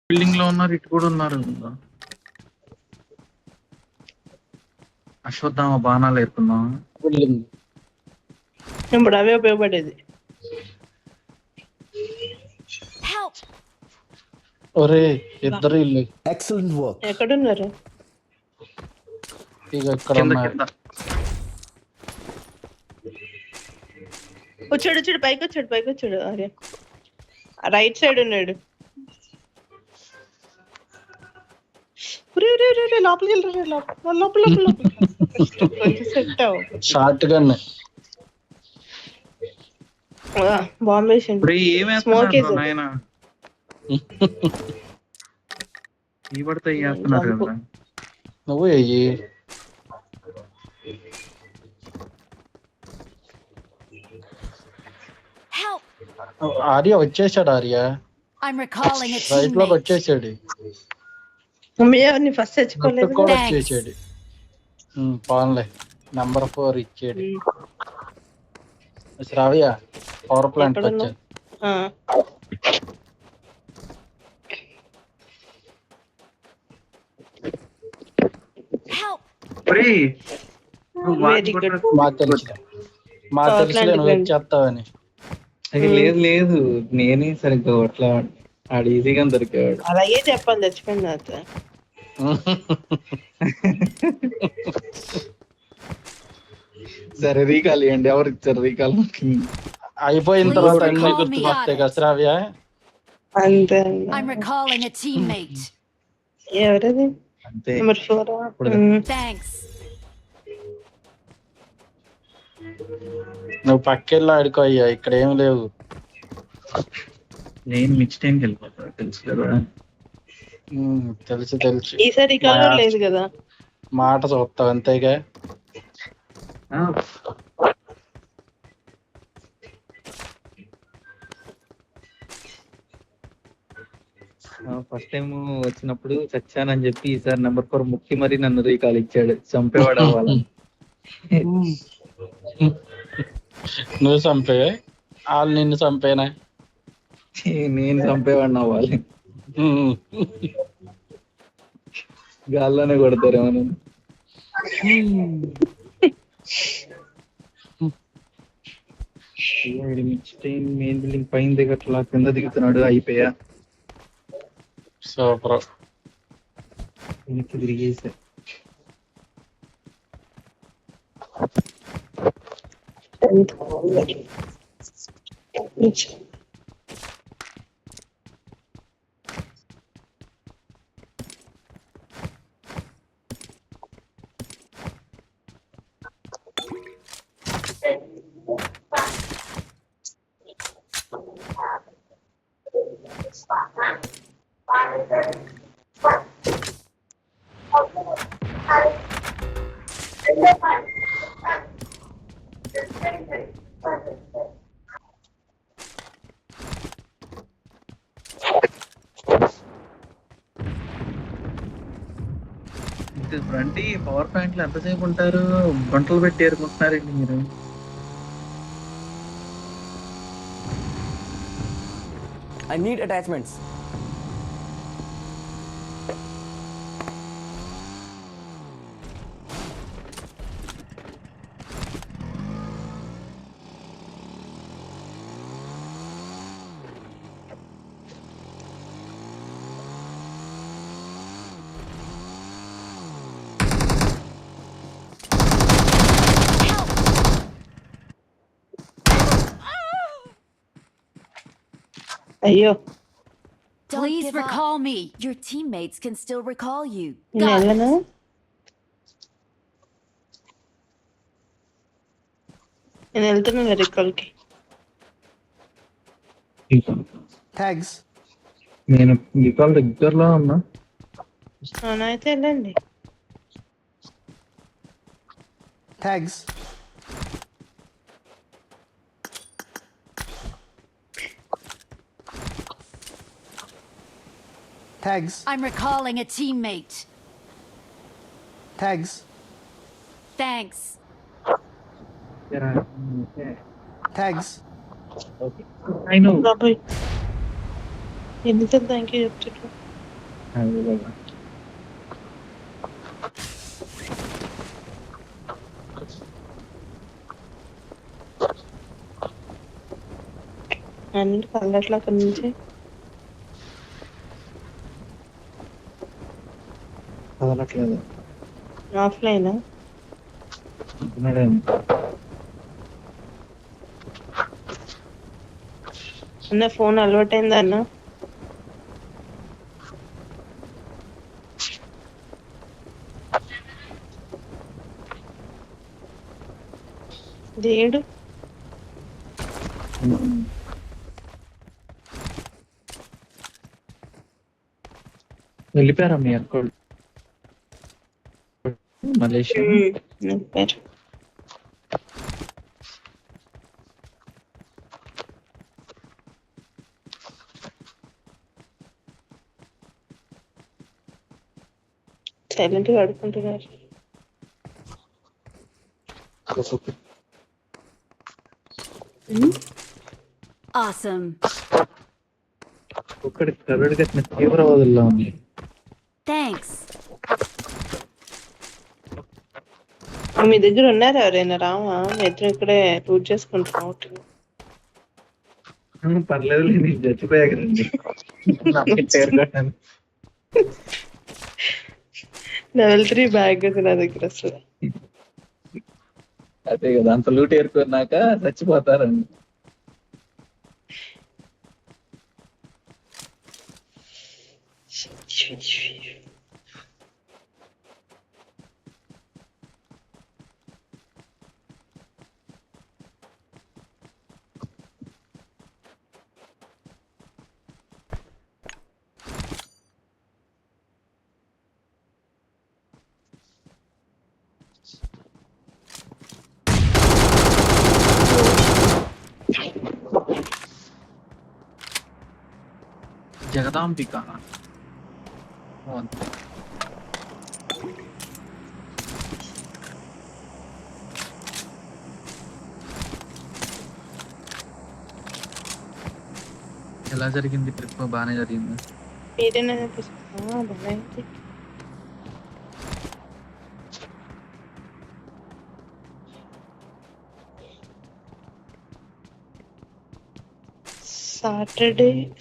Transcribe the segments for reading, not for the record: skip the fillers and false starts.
Building లో ఉన్నారు, ఇటు కూడా ఉన్నారు. అశ్వత్థామ బాణాలు ఏరుకుందాం. బిల్డింగ్ ఇప్పుడు అవే ఉపయోగపడేది. ఒరే ఇద్దరు ఇల్లు Excellent work. ఎక్కడున్నారు? ఇక ఇక్కడ కింద ఉన్నారు. కింద వచ్చాడు పైకి వచ్చాడు అరే రైట్ సైడ్ ఉన్నాడు. లోపలికి వెళ్ళరు లోపల కొంచెం సెట్ అవ్వు. షార్ట్ గన్ బాంబ్ వేసిండు. ఇప్పుడు Smoke ఏమేస్తున్నారు వేసాడు. నాయన? ఈ పడితే వేస్తున్నారు జంపు. కదా. నువ్వు వెయ్యి. ఆర్య వచ్చేసాడు. Arya I'm recalling a right లోకి teammate. వచ్చేసాడు. అమ్మయ్య, నీ ఫస్ట్ చచ్చిపోలేదు. లెఫ్ట్ కూడా Thanks. వచ్చేసాడు. పాన్లే నంబర్ 4 ఇచ్చాడు. శ్రావ్య పవర్ ప్లాంట్ ఎక్కడున్నావు? వచ్చాడు. ఒరేయ్, నువ్వు వాచ్ Very good. కొట్టరా? మాకు తెలుసు Power తెలుసులే plant నువ్వు ఇవ్వండి. వచ్చేస్తావని. లేదు లేదు, నేనే సరిగ్గా అట్లా ఆడు ఈజీగా దొరికేవాడు. అలాగే చెప్పాలి, చచ్చిపోయింది నాతో. సరే రీకాల్ ఇవ్వండి. ఎవరు ఇచ్చారు రీకాల్? అయిపోయిన Please తర్వాత recall అన్ని me గుర్తుకొస్తాయి on కదా it. శ్రావ్య. అంతే I'm recalling a teammate. ఎవరది? అంతే. నెంబర్ 4. Thanks. నువ్వు పక్కెళ్ళి ఆడుకో అయ్యా, ఇక్కడ ఏం లేవు. నేను మిక్స్ టైంకి వెళ్ళిపోతా, తెలుసు కదా. తెలుసు ఈసారి కలర్ లేదు కదా. మాట చూస్తావు అంతేగా. ఫస్ట్ టైం వచ్చినప్పుడు చచ్చానని చెప్పి ఈసారి నెంబర్ 4 ముక్కి మరి నన్ను రీకాల్ ఇచ్చాడు. చంపేవాడు అవ్వాలి. నువ్వు చంపే వాళ్ళు నిన్ను చంపేనా? నేను చంపేవాడిని అవ్వాలి. గాల్లోనే కొడతారేమో నన్ను. మెయిన్ బిల్డింగ్ పైన దిగట్లా, కింద దిగుతున్నాడు. అయిపోయా. సూపర్. వెనక్కి తిరిగేసా. రండి, పవర్ పాయింట్లు ఎంతసేపు ఉంటారు? గంటలు పెట్టి ఏరుకుంటున్నారండి మీరు. I need attachments. అయ్యో, Please recall me. Your teammates can still recall you. నేను Got it. వెళ్ళను. నేను వెళ్తున్నాను రికాల్కి. Tags. నేను రీకాల్ దగ్గరలో ఉన్నా. అయితే వెళ్ళండి. Tags. Tags. I'm recalling a teammate. Tags. Thanks. Tags. I know. బాబాయ్, ఎన్నిసార్లు థ్యాంక్ యూ చెప్తున్నా. అదే కదా. అన్ని కళ్ళట్లో అక్కడి నుంచి కదలట్లేదు. ఆఫ్లైన్ ఉంటున్నాడేమో. అన్న ఫోన్ అలవాటైందా అన్న? దేవుడు వెళ్ళిపోయారా మీ అక్కడ మలేషియా? చెప్పారు. సైలెంట్ గా ఆడుకుంటున్నారు. Awesome. ఒక్కడి కరుడు కట్టిన తీవ్రవాదుల్లో ఉంది. Thanks. మీ దగ్గర ఉన్నారు ఎవరైనా? రామా మీ ఇద్దరు ఇక్కడే రూట్ చేసుకుంటున్నాం. పర్లేదు, నేను చచ్చిపోయా కదండి. లెవెల్ 3 బ్యాగ్ అది నా దగ్గర అసలు. అదే కదా, అంత లూట్ ఏరుకున్నాక చచ్చిపోతారండి. జగదాంబిక. ఎలా జరిగింది ట్రిప్? బాగానే జరిగింది. మీరేనా బాగుంది.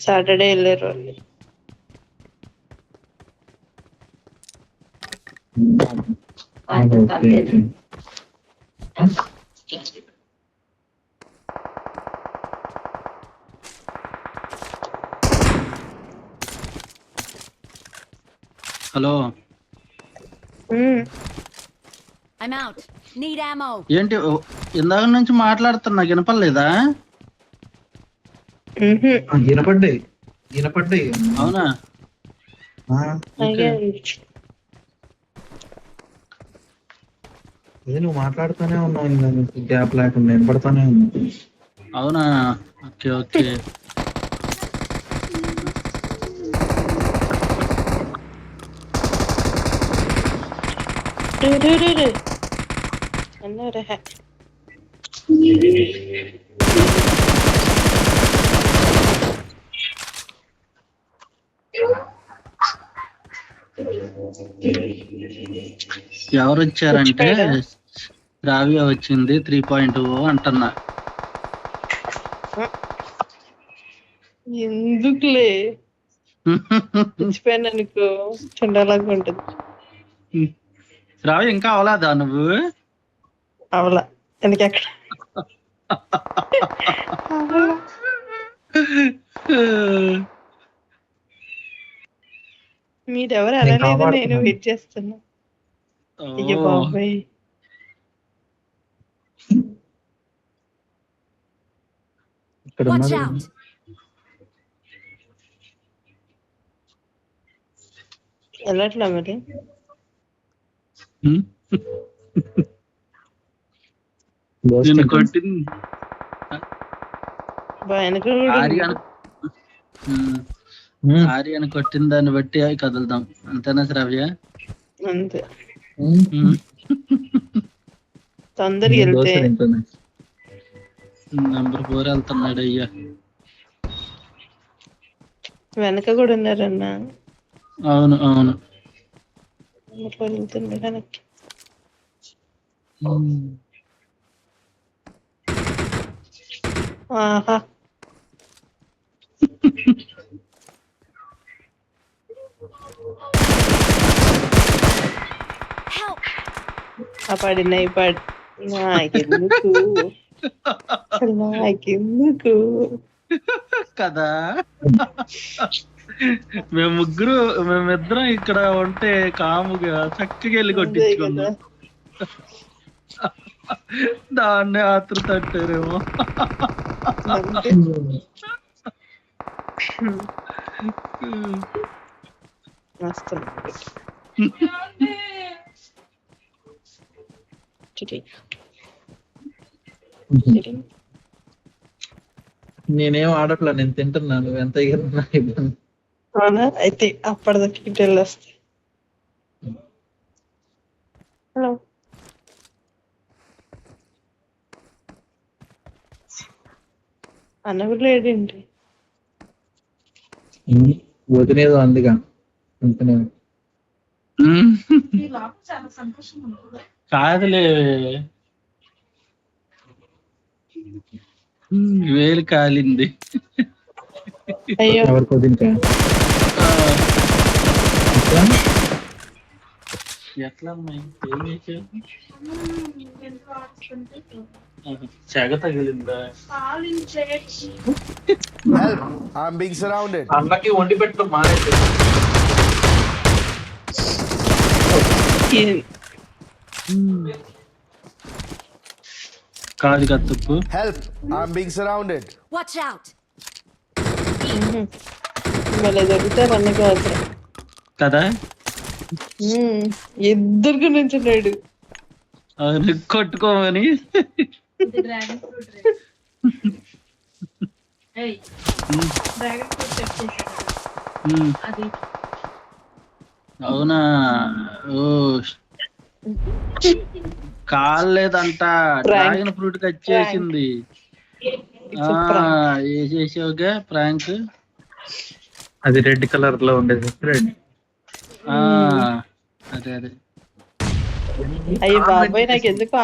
సాటర్డే వెళ్ళారు వాళ్ళు. Hello, I'm out. Need ammo. ఏంటి ఇందాక నుంచి మాట్లాడుతున్నా వినపడలేదా? వినపడ్డాయి. అవునా? అదే నువ్వు మాట్లాడుతూనే ఉన్నావు, గ్యాప్ లేకుండా వినపడతానే ఉంది. అవునా? Okay okay. ఎవరు వచ్చారంటే రావ్య వచ్చింది 3.2 అంటున్నా. ఎందుకులే మర్చిపోయాను అనుకో, చుండలాగా ఉంటుంది. రావ్య ఇంకా అవలాదా నువ్వు? అవలా ఎక్కడ మీరెవరు అనలేదు, నేను వెయిట్ చేస్తున్నా. అయ్యో బాబాయ్, Watch out. వెళ్ళట్లా మరి. కొట్టింది ఆర్యను కొట్టిన దాన్ని బట్టి అవి కదులుదాం. అంతేనా శ్రావ్య? అంతే, తొందరగా వెళ్తే. నెంబర్ 4 వెళ్తున్నాడు. అయ్యా వెనక కూడా ఉన్నారన్నా. అవును అవును. ఇట్లా వెళ్తుంది వెనక్కి. ఆహా Help! ఆ పడిన ఈ పడి నాకెందుకు అసలు నాకెందుకు కదా మేమిద్దరం ఇక్కడ ఉంటే కాముగా చక్కగా వెళ్ళి అదే కొట్టించుకున్నాం. కదా. దాన్నే ఆతృత అంటారేమో. అంతే. వస్తుంది. చిటి. చిటి. నేనేం ఆడట్లా, నేను తింటున్నాను. నువ్వు ఎంత ఎగిరినా ఇబ్బంది. అవునా అయితే అప్పటిదాకా ఇటు వెళ్ళొస్తా. హలో అన్న కూడా లేడేంటి? వదిలేదు అందుగా తింటున్నాను. కాదులే, వేలు కాలింది. అయ్యో ఎవరికో తింటా ఆ, ఎట్లా అమ్మాయి ఏం చేసావు? చెగ తగిలిందా? Help! I'm being surrounded. అన్నకి వండి పెట్టడం మానేసి కాదు కత్తుకు. Help! I'm being surrounded. Watch out! మళ్ళీ దొరికితే పన్నుకు మాత్రం కదా ఇద్దరికి నుంచున్నాడు. అవును, కొట్టుకోమని. అవునా? ఓ కాలేదంట, డ్రాగన్ ఫ్రూట్ కట్ చేసింది. చేసావుగా ప్రాంక్. అది రెడ్ కలర్ లో ఉండేది. రెడ్ అదే అదే. అయ్యి బాబాయ్ నాకు ఎందుకో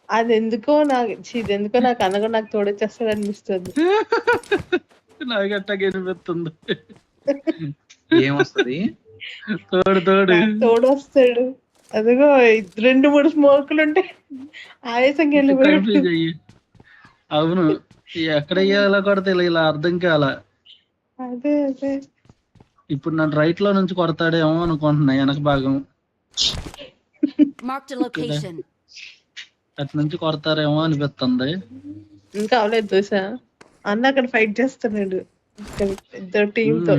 అది ఎందుకో నాకు ఇదెందుకో నాకు అనగా నాకు తోడొచ్చేస్తాడు అనిపిస్తుంది. నాగట్టగా అనిపిస్తుంది. ఏమొస్తుంది? తోడు తోడు వస్తాడు. అదిగో 2-3 స్మోకులు ఉంటే ఆవేశంగా వెళ్ళిపోయాడు. కన్ఫ్యూజ్ అయ్యి. అవును, ఎక్కడ వేయాలో కూడా తెలియదు, అర్థం కాల. అదే అదే ఇప్పుడు నన్ను రైట్ లో నుంచి కొడతాడేమో అనుకుంటున్నా, వెనక భాగం. Marked a location. అటు నుంచి కొడతారేమో అనిపిస్తుంది. ఇంకా అవలేదు దోశ. అన్న అక్కడ ఫైట్ చేస్తున్నాడు ఇద్దరు టీమ్ తో.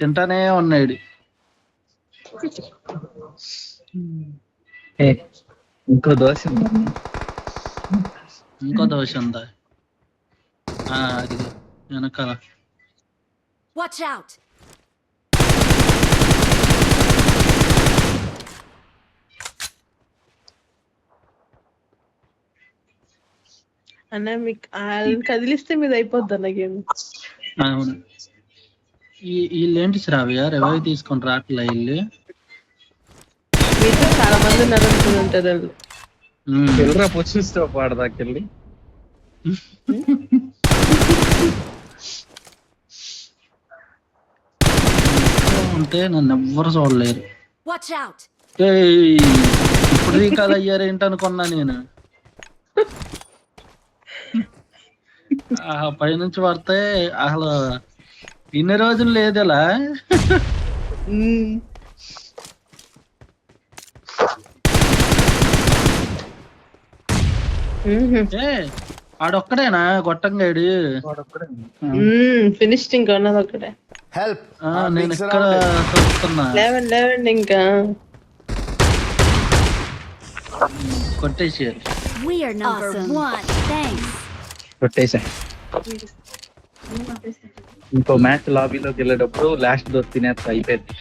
తింటానే ఉన్నాడు. ఇంకో దోశ ఉందా? ఇంకో దోశ ఉందా? అది వెనకాల. Watch out! అన్న మీకు వాళ్ళని కదిలిస్తే మీద అయిపోద్ది అన్న గేమ్. అవును, వీళ్ళేంటి శ్రావ్య రివైవ్ తీసుకొని రాట్లా వీళ్ళు. మీతో చాలా మంది ఉన్నారు అనుకుంటారు వాళ్ళు. వెళ్ళరా పొచ్చిస్తా పాడదాకెళ్ళి. ఉంటే నన్ను ఎవ్వరు చూడలేరు. Watch out! ఇప్పుడు రీకాల్ అయ్యారేంటి అనుకున్నా నేను. పైనుంచి పడితే అసలు ఇన్ని రోజులు లేదు ఇలా. ఆడొక్కడేనా గొట్టంగాడు? ఫినిష్డ్ ఇంకా ఉన్నది ఒకటే. Help! నేను I'm being ఇక్కడ surrounded. చూస్తున్నా. లేవండి ఇంకా. కొట్టేసారు. We are number one. Thanks. కొట్టేసా. ఇంకో మ్యాచ్ లాబీలోకి వెళ్ళేటప్పుడు లాస్ట్ డోస్ తినేస్తా అయిపోయింది.